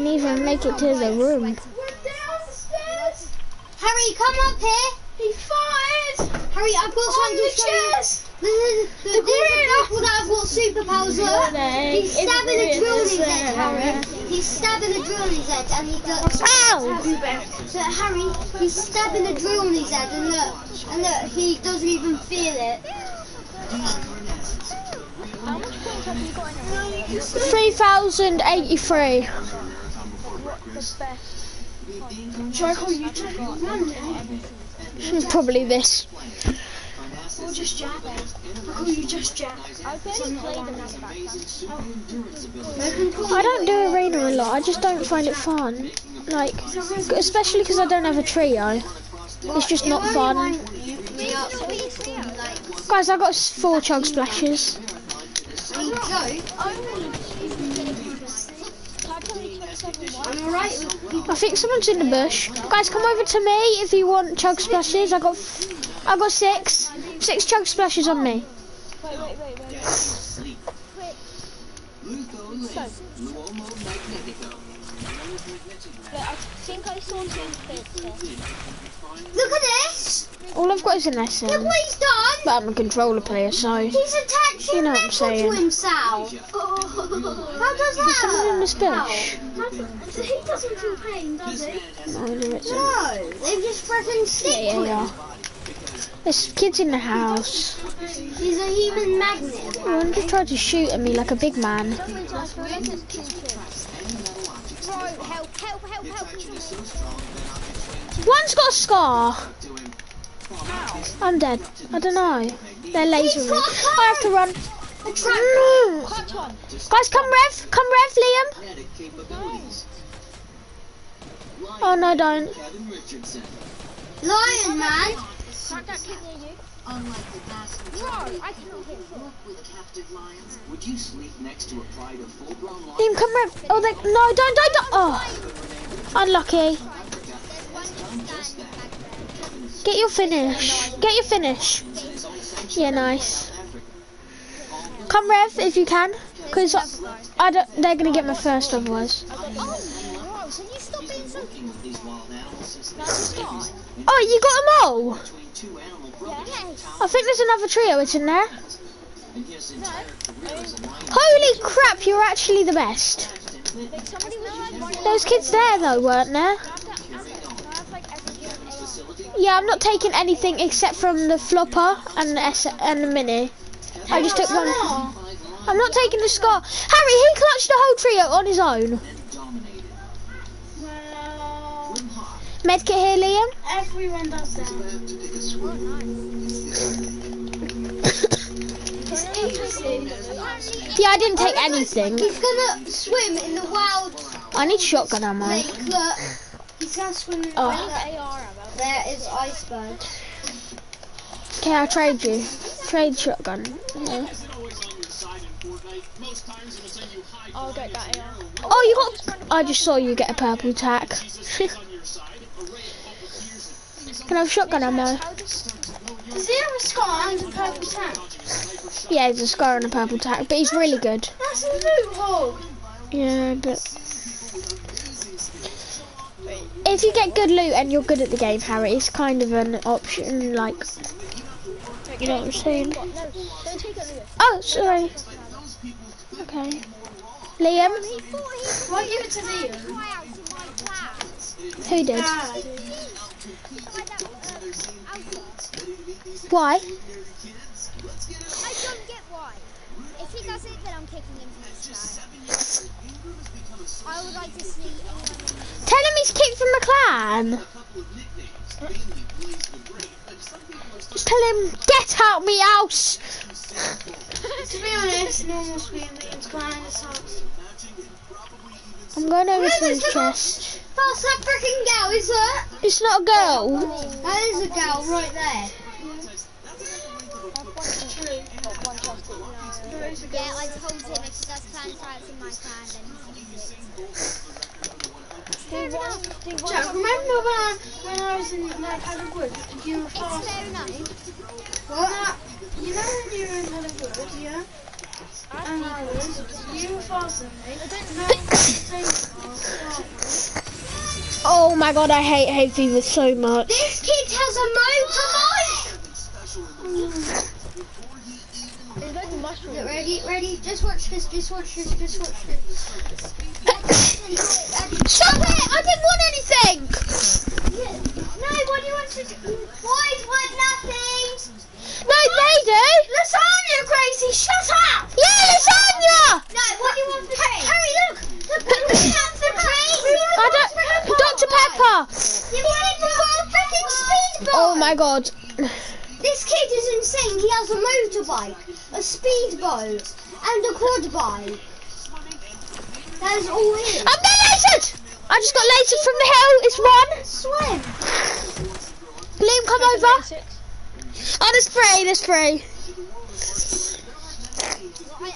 even make it to the room. Harry, come up here. He fired. Harry, I've got something to show you. The people that have got superpowers. He's stabbing a drill in his head, Harry. He's stabbing a drill in his head, and he does. Ow! So Harry, he's stabbing a drill in his head, and look, he doesn't even feel it. How much points have you got in it? 3,083. What's the best? Should I call you Jack? Probably this. Or just Jack? I'll call you just Jack. I've barely played another backpack. I don't do arena a lot. I just don't find it fun. Like, especially because I don't have a trio. It's just not fun. Guys, I got 4 chug splashes. I'm alright. I think someone's in the bush. Guys, come over to me if you want chug splashes. I got 6 chug splashes on me. Wait. So, I think I saw 2 bits here. Look at this. All I've got is an SM. Look what he's done. But I'm a controller player, so He's attaching you know what I'm metal saying. to himself. How does that? Someone in this bush. He doesn't feel pain, does he? No, it's No, they just freaking stick yeah. There's kids in the house. He's a human magnet. One just tried to shoot at me like a big man. Help. One's got a scar. I'm dead. I don't know. They're lasering me. I have to run. No. Guys, come Rev, Liam. Oh no, don't. Lion man. Unlike the vast majority of people who work with captive lions, would you sleep next to a pride of full-grown lions? Liam, come Rev. Oh, no, don't. Oh, unlucky. Get your finish. Yeah, nice. Come Rev if you can, because I don't. They're gonna get my first otherwise. Oh, you got them all. I think there's another trio, isn't there? Holy crap, you're actually the best. Those kids there though, weren't there? Yeah, I'm not taking anything except from the flopper and the mini. I just took one. I'm not taking the scar. Harry, he clutched the whole trio on his own. Medkit here, Liam. Everyone does that. Yeah, I didn't take anything. He's gonna swim in the wild I need shotgun ammo. lake. Look, he's gonna swim in the wild lake. There is iceberg. Okay, I'll trade you. Trade shotgun. Yeah. I'll get that AR. Oh, you got. I just saw you get a purple tack. Can I have shotgun ammo? Does he have a scar and a purple tag? Yeah, there's a scar and a purple tack, but he's really good. That's a loophole. Yeah, but if you get good loot and you're good at the game, Harry, it's kind of an option. Like, you know what I'm saying? Oh, sorry. Okay, Liam. Why give it to Liam? Who did? Why? I don't get why. If he does it, then I'm kicking him from the sky. I would like to see anyone. Tell him he's kicked from the clan. Just tell him, get out me house. To be honest, normal speed means climb his house. I'm going over to his chest. That's that freaking girl, is it? It's not a girl. That is a girl right there. Yeah, I told him if he does clan fights in my clan, then he's Jack, remember when I was in like Hollywood, you were fast. fair enough. What? You know when you were in Hollywood, yeah? And I was, you were faster than me. Oh my god, I hate hay fever so much. This kid has a motorbike! There's loads of mushrooms. Ready? Just watch this, just watch this. Stop it! I didn't want anything! No, what do you want to do? Boys want nothing! No, they do! Lasagna, Gracie, shut up! Yeah, lasagna! No, what do you want for tea? Harry, look! Look for Gracie! I don't... Dr. Pepper! You've even got a freaking speedboat! Oh my god. This kid is insane. He has a motorbike, a speedboat, and a quad bike. That is all it is. I'm getting lasered! I just got lasered from the hill. It's one. Swim. Liam, come over. Oh, there's three.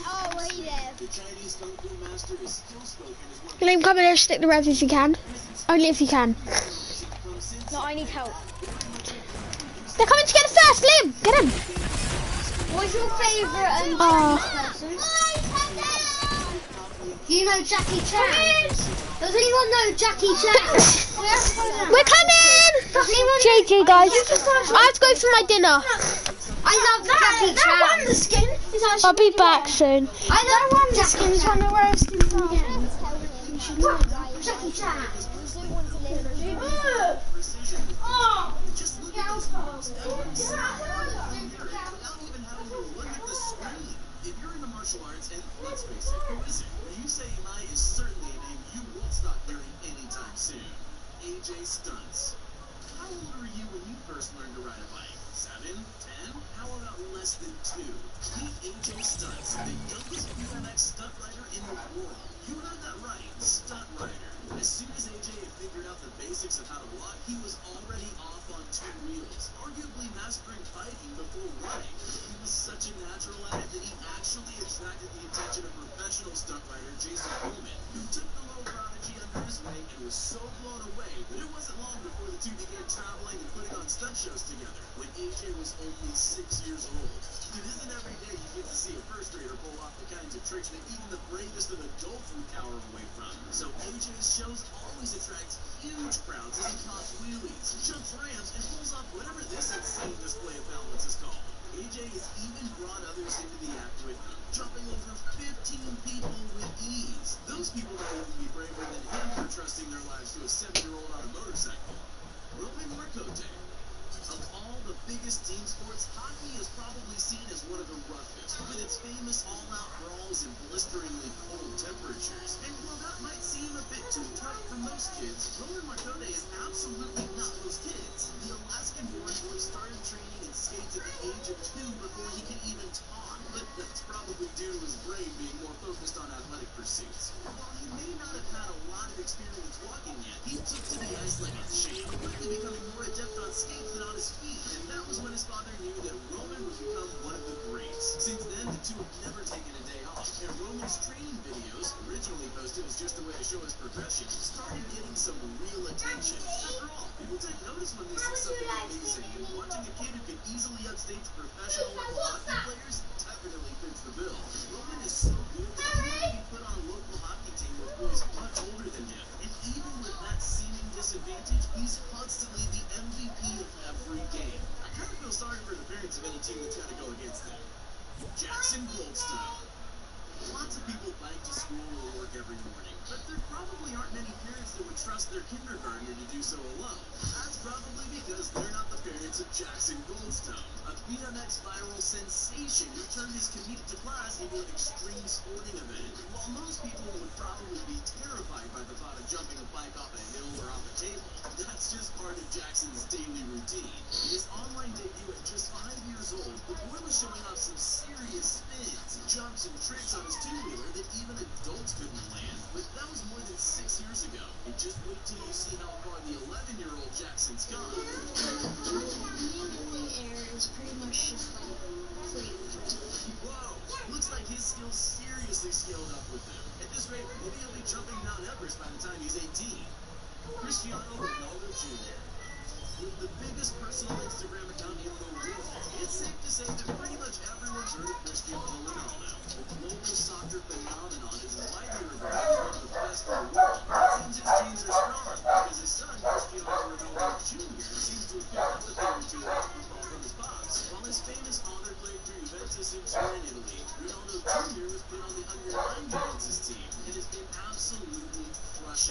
Oh, wait there. Liam, come in here, stick the rev if you can. Only if you can. No, I need help. They're coming together first, Liam. Get him. What's your favourite Oh. person? Do you know Jackie Chan? Does anyone know Jackie Chan? We're coming. JJ, guys. I have to go for my dinner. I love Jackie Chan. That one, the skin is actually I'll be back soon. I love one, the skin is one of where skin from. We Jackie Chan. don't want to live. If you're into martial arts, and let's face it, who isn't? When you say Mai is certainly a name you won't stop hearing anytime soon. AJ Stunts. How old were you when you first learned to ride a bike? 7? 10? How about less than 2? Meet AJ Stunts, the youngest BMX stunt rider in the world. You heard that right, stunt rider. As soon as AJ had figured out the basics of how to walk, he was already off on 2 wheels, arguably mastering biking before running. He was such a natural at it that he actually attracted the attention of professional stunt rider Jason Bowman, who took the little prodigy under his wing and was so blown away that it wasn't long before the two began traveling and putting on stunt shows together when AJ was only 6 years old. It isn't every day you get to see a first grader pull off the kinds of tricks that even the bravest of adults would cower away from. So AJ's shows always attract huge crowds as he pops wheelies, jumps ramps, and pulls off whatever this insane display of balance is called. AJ has even brought others into the act with him, jumping over 15 people with ease. Those people might even be braver than him for trusting their lives to a 7-year-old on a motorcycle. Roman Marcote. Of all the biggest team sports, hockey is probably seen as one of the roughest, with its famous all-out brawls and blisteringly cold temperatures. And while that might seem a bit too tough for most kids, Roman Marcote is absolutely not those kids. The Alaskan-born boy started training in skates at the age of 2 before he could even talk, but that's probably due to his brain being more focused on athletic pursuits. While he may not have had a lot of experience walking yet, he took to the ice like a champ, quickly becoming more adept on skates than on his feet, and that was when his father knew that Roman would become one of the greats. Since then, the two have never taken a day off, and Roman's training videos, originally posted as just a way to show his progression, started getting some real attention. After all, people take notice when they see something amazing, and watching a kid who can easily outstage professional level hockey players definitely fits the bill. Roman is so good that he can be put on a local hockey team with boys much older than him, and even with that seeming disadvantage, he's constantly the MVP of every game. I kind of feel sorry for the parents of any team that's got to go against them. Jackson Goldstein. Lots of people bike to school or work every morning, but there probably aren't many parents that would trust their kindergartner to do so alone. That's probably because they're not the parents of Jackson Goldstone, a BMX viral sensation who turned his commute to class into an extreme sporting event. While most people would probably be terrified by the thought of jumping a bike off a hill or off a table, that's just part of Jackson's daily routine. In his online debut at just 5 years old, the boy was showing off some serious spins, jumps, and tricks on his two-wheeler that even adults couldn't land. But that was more than 6 years ago. And just wait till you see how far the 11-year-old Jackson's gone. Is pretty much just like free. Whoa! Looks like his skills seriously scaled up with him. At this rate, maybe he'll be jumping Mount Everest by the time he's 18. Cristiano Ronaldo Jr. With the biggest personal Instagram account in the world, it's safe to say that pretty much everyone's heard of Cristiano Ronaldo. The global soccer phenomenon is widely regarded as one of the best in the world. It seems his genes are strong, because his son,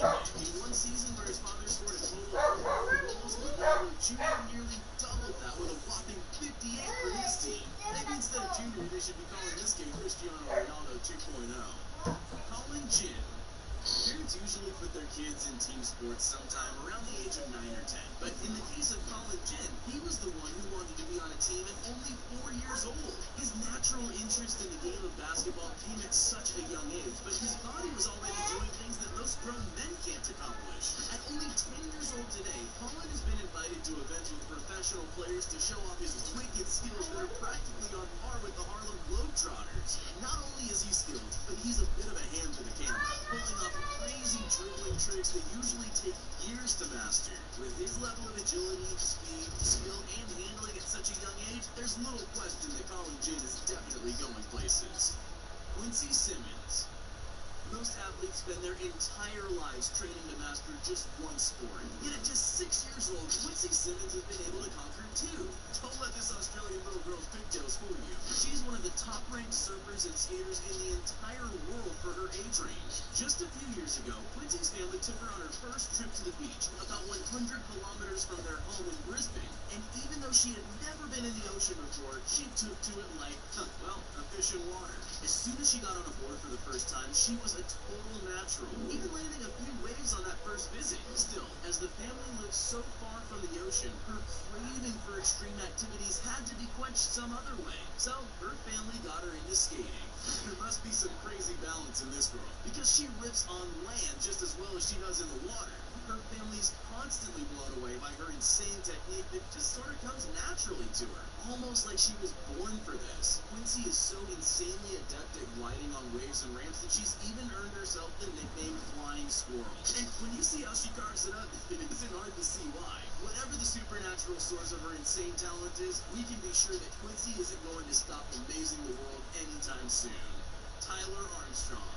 In one season where his father scored a total of 4 goals, Ronaldo Jr. nearly doubled that with a whopping 58 for his team. Maybe instead of Junior, they should be calling this kid Cristiano Ronaldo 2.0. Colin Chin. Parents usually put their kids in team sports sometime around the age of 9 or 10. But in the case of Colin Chin, he was the one who wanted to be on a team at only 4 years old. His natural interest in the game of basketball came at such a young age, but his body was already doing things that most grown men can't accomplish. At only 10 years old today, Colin has been invited to events with professional players to show off his wicked skills that are practically on par with the Harlem Globetrotters. Not only is he skilled, but he's a bit of a hand for the camera, pulling off crazy dribbling tricks that usually take years to master. With his level of agility, speed, skill, and handling at such a young age, there's little question that Colin Chin is definitely going places. Quincy Simmons. Most athletes spend their entire lives training to master just one sport. Yet at just 6 years old, Quincy Simmons has been able to conquer 2. Don't let this Australian little girl's pigtails fool you. She's one of the top-ranked surfers and skaters in the entire world for her age range. Just a few years ago, Quincy's family took her on her first trip to the beach, about 100 kilometers from their home in Brisbane. And even though she had never been in the ocean before, she took to it like, well, a fish in water. As soon as she got on a board for the first time, she was a total natural, even landing a few waves on that first visit. Still, as the family lived so far from the ocean, her craving for extreme activities had to be quenched some other way. So, her family got her into skating. There must be some crazy balance in this girl, because she rips on land just as well as she does in the water. Her family's constantly blown away by her insane technique that just sort of comes naturally to her, almost like she was born for this. Quincy is so insanely adept at gliding on waves and ramps that she's even earned herself the nickname Flying Squirrel. And when you see how she carves it up, it isn't hard to see why. Whatever the supernatural source of her insane talent is, we can be sure that Quincy isn't going to stop amazing the world anytime soon. Tyler Armstrong.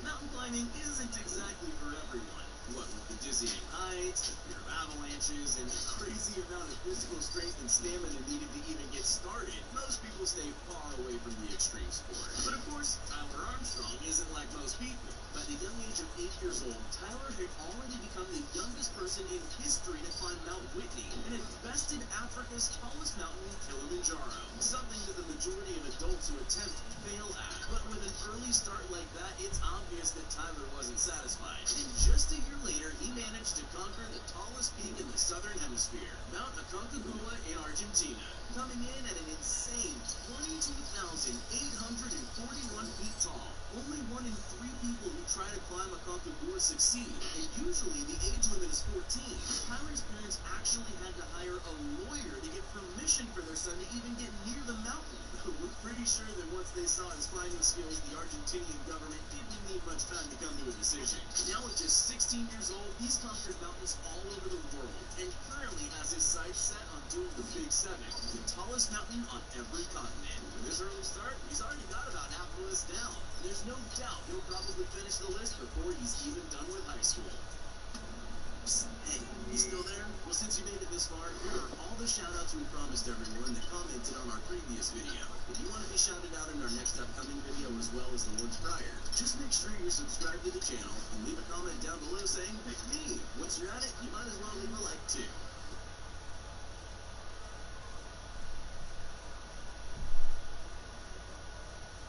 Mountain climbing isn't exactly for everyone. What with the dizzying heights, the fear of avalanches, and the crazy amount of physical strength and stamina needed to even get started, most people stay far away from the extreme sport. But of course, Tyler Armstrong isn't like most people. By the young age of 8 years old, Tyler had already become the youngest person in history to climb Mount Whitney and had bested Africa's tallest mountain, Kilimanjaro, something that the majority of adults who attempt fail at. But with an early start like that, it's obvious that Tyler wasn't satisfied. And just a year later, he managed to conquer the tallest peak in the southern hemisphere, Mount Aconcagua in Argentina, coming in at an insane 22,841 feet tall. Only 1 in 3 people who try to climb Aconcagua succeed, and usually the age limit is 14. Tyler's parents actually had to hire a lawyer to get permission for their son to even get near the mountain. We're pretty sure that once they saw his climbing skills, the Argentinian government didn't need much time to come to a decision. Now at just 16 years old, he's conquered mountains all over the world, and currently has his sights set on doing the Big 7, the tallest mountain on every continent. With his early start, he's already got about half the list down. There's no doubt he'll probably finish the list before he's even done with high school. Hey, you still there? Well, since you made it this far, here are all the shout-outs we promised everyone that commented on our previous video. If you want to be shouted out in our next upcoming video as well as the ones prior, just make sure you're subscribed to the channel and leave a comment down below saying, pick me. Once you're at it, you might as well leave a like too.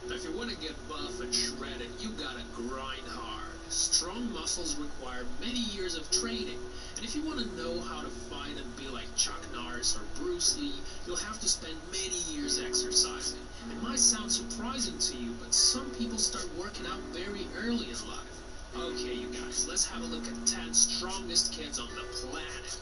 Now, if you want to get buff and shredded, you gotta grind hard. Strong muscles require many years of training, and if you want to know how to fight and be like Chuck Norris or Bruce Lee, you'll have to spend many years exercising. It might sound surprising to you, but some people start working out very early in life. Okay, you guys, let's have a look at 10 strongest kids on the planet.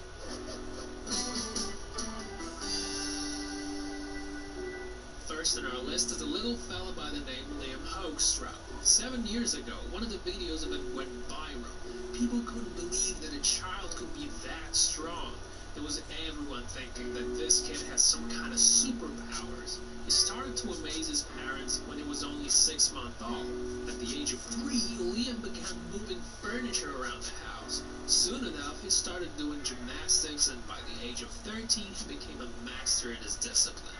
First on our list is a little fella by the name Liam Hoekstraat. 7 years ago, one of the videos of him went viral. People couldn't believe that a child could be that strong. There was everyone thinking that this kid has some kind of superpowers. He started to amaze his parents when he was only 6 months old. At the age of 3, Liam began moving furniture around the house. Soon enough, he started doing gymnastics, and by the age of 13, he became a master in his discipline.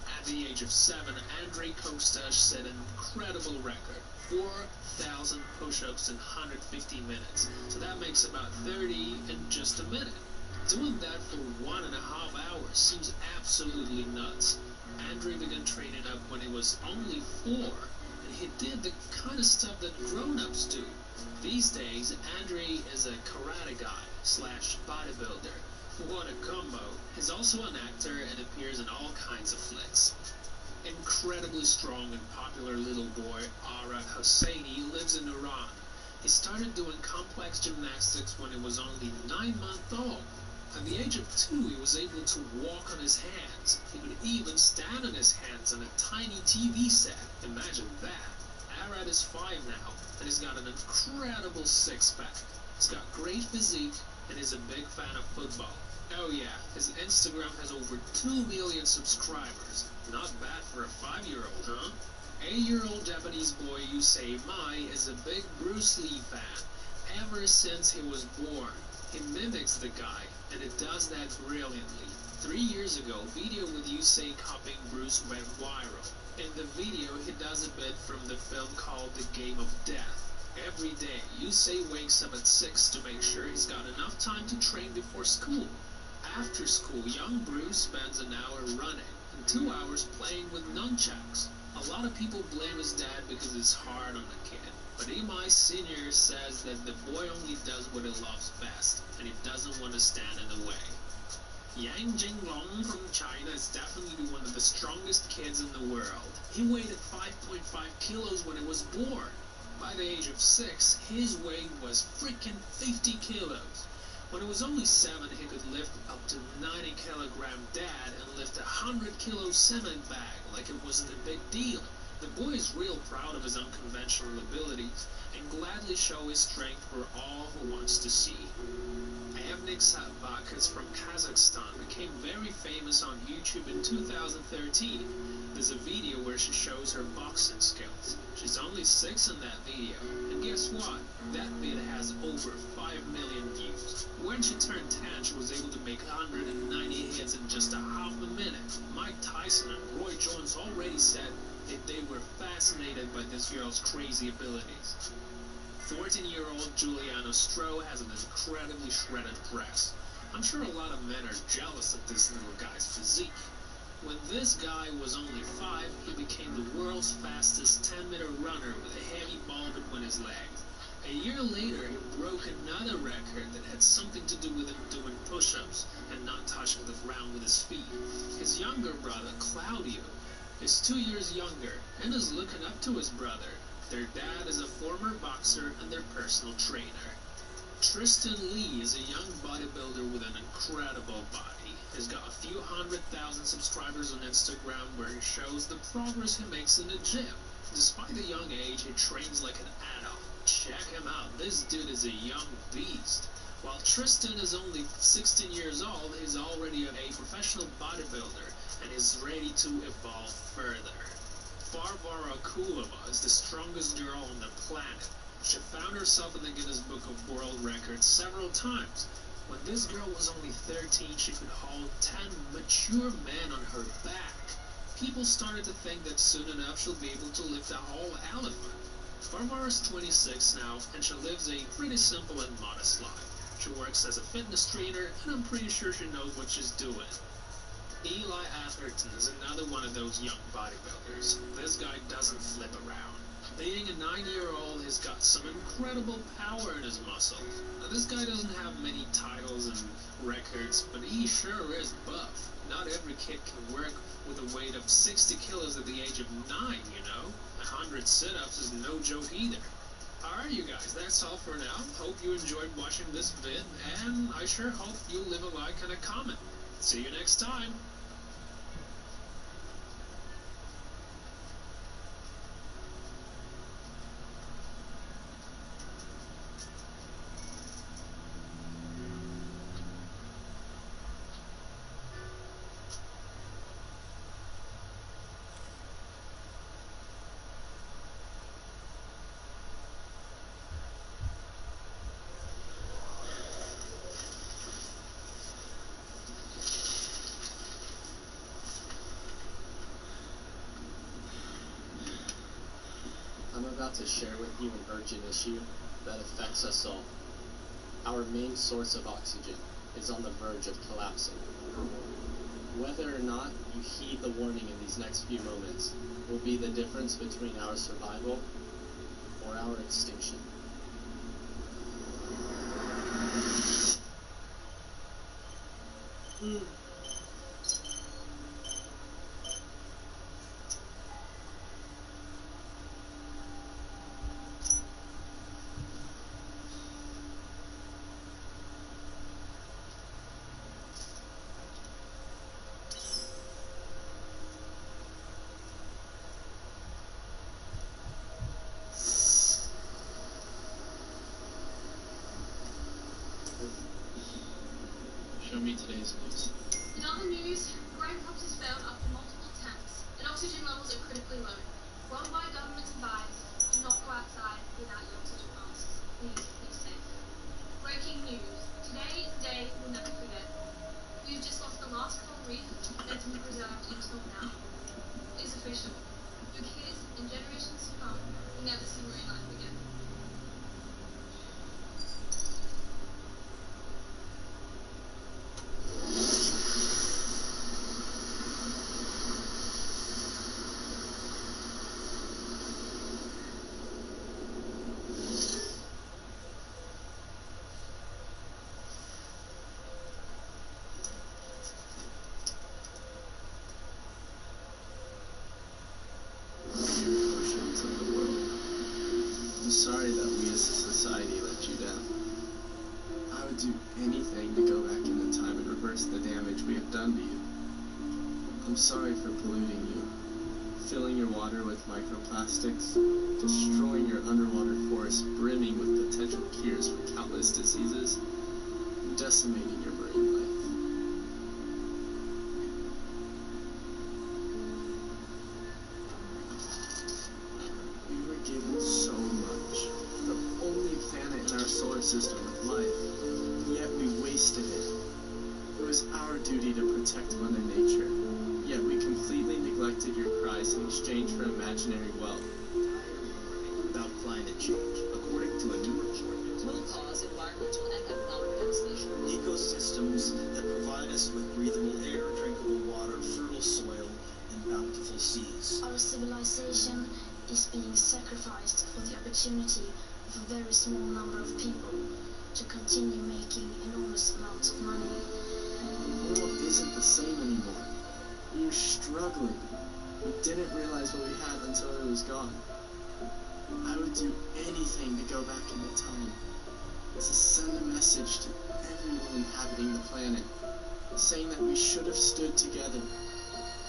At At the age of 7, Andrei Kostas set an incredible record. 4,000 push-ups in 150 minutes. So that makes about 30 in just a minute. Doing that for 1.5 hours seems absolutely nuts. Andrei began training up when he was only 4, and he did the kind of stuff that grown-ups do. These days, Andrei is a karate guy / bodybuilder. What a combo. He's also an actor and appears in all kinds of flicks. Incredibly strong and popular little boy Arad Hosseini lives in Iran. He started doing complex gymnastics when he was only 9 months old. At the age of 2, he was able to walk on his hands. He could even stand on his hands on a tiny TV set. Imagine that. Arad is 5 now, and he's got an incredible six-pack. He's got great physique, and is a big fan of football. Oh yeah, his Instagram has over 2 million subscribers. Not bad for a 5-year-old, huh? 8-year-old Japanese boy Yusei Mai is a big Bruce Lee fan. Ever since he was born, he mimics the guy, and it does that brilliantly. 3 years ago, video with Yusei copying Bruce went viral. In the video, he does a bit from the film called The Game of Death. Every day, Yusei wakes up at 6 to make sure he's got enough time to train before school. After school, young Bruce spends an hour running and 2 hours playing with nunchucks. A lot of people blame his dad because it's hard on the kid, but Imai Sr. says that the boy only does what he loves best, and he doesn't want to stand in the way. Yang Jinglong from China is definitely one of the strongest kids in the world. He weighed at 5.5 kilos when he was born. By the age of 6, his weight was freaking 50 kilos. When he was only 7, he could lift up to 90-kilogram dad and lift a 100-kilo cement bag like it wasn't a big deal. The boy is real proud of his unconventional abilities and gladly show his strength for all who wants to see. Evnik Sabakas from Kazakhstan became very famous on YouTube in 2013. There's a video where she shows her boxing skills. She's only 6 in that video, and guess what? That vid has over 5 million views. When she turned 10, she was able to make 190 hits in just a half a minute. Mike Tyson and Roy Jones already said that they were fascinated by this girl's crazy abilities. 14-year-old Giuliano Stro has an incredibly shredded press. I'm sure a lot of men are jealous of this little guy's physique. When this guy was only 5, he became the world's fastest 10-meter runner with a heavy ball between his legs. A year later, he broke another record that had something to do with him doing push-ups and not touching the ground with his feet. His younger brother, Claudio, is 2 years younger and is looking up to his brother. Their dad is a former boxer and their personal trainer. Tristan Lee is a young bodybuilder with an incredible body. He's got a few 100,000 subscribers on Instagram where he shows the progress he makes in the gym. Despite the young age, he trains like an adult. Check him out, this dude is a young beast. While Tristan is only 16 years old, he's already a professional bodybuilder and is ready to evolve further. Varvara Kulova is the strongest girl on the planet. She found herself in the Guinness Book of World Records several times. When this girl was only 13, she could hold 10 mature men on her back. People started to think that soon enough she'll be able to lift a whole elephant. Varvara is 26 now, and she lives a pretty simple and modest life. She works as a fitness trainer, and I'm pretty sure she knows what she's doing. Eli Atherton is another one of those young bodybuilders. This guy doesn't flip around. Being a 9-year-old, he's got some incredible power in his muscles. Now, this guy doesn't have many titles and records, but he sure is buff. Not every kid can work with a weight of 60 kilos at the age of 9, you know? 100 sit-ups is no joke either. Alright, you guys, that's all for now. Hope you enjoyed watching this vid, and I sure hope you leave a like and a comment. See you next time! about to share with you an urgent issue that affects us all. Our main source of oxygen is on the verge of collapsing. Whether or not you heed the warning in these next few moments will be the difference between our survival or our extinction. Show me today's news. In other news, grain crops has failed after multiple attempts, and oxygen levels are critically low. Worldwide governments advise, do not go outside without your oxygen masks. Please be safe. Breaking news. Today is a day we'll never forget. We've just lost the last coral reef that's been preserved until now. It's official. Your kids and generations to come will never see marine life again. I'm sorry that we as a society let you down. I would do anything to go back in the time and reverse the damage we have done to you. I'm sorry for polluting you, filling your water with microplastics, destroying your underwater forests brimming with potential cures for countless diseases, and decimating your marine life. We were given so much, the only planet in our solar system with life, yet we wasted it. It was our duty to protect Mother Nature, yet we completely neglected your cries in exchange for imaginary wealth. About climate change, according to a new report, will cause environmental and economic devastation. Ecosystems that provide us with breathable air, drinkable water, fertile soil, and bountiful seas. Our civilization is being sacrificed for the opportunity of a very small number of people to continue making enormous amounts of money. The world isn't the same anymore. We were struggling. We didn't realize what we had until it was gone. I would do anything to go back into time, to send a message to everyone inhabiting the planet, saying that we should have stood together,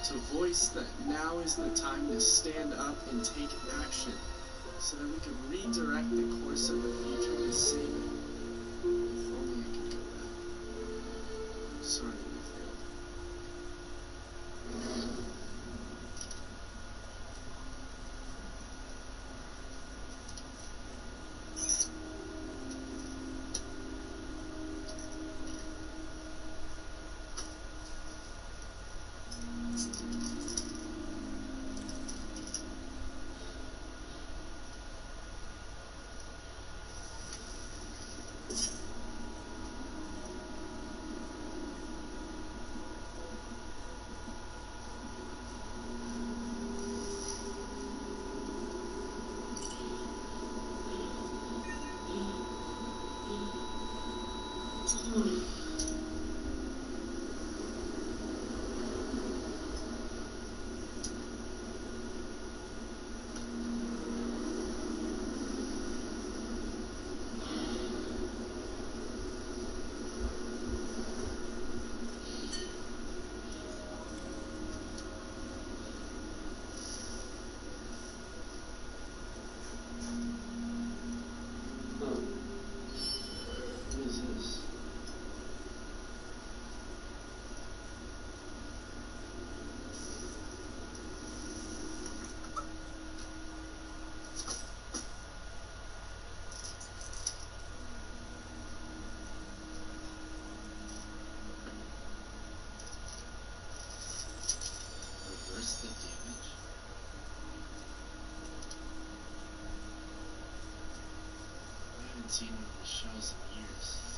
to voice that now is the time to stand up and take action, so that we could redirect the course of the future to save it. If only I could go back. I'm sorry we failed. seen one of his shows in years.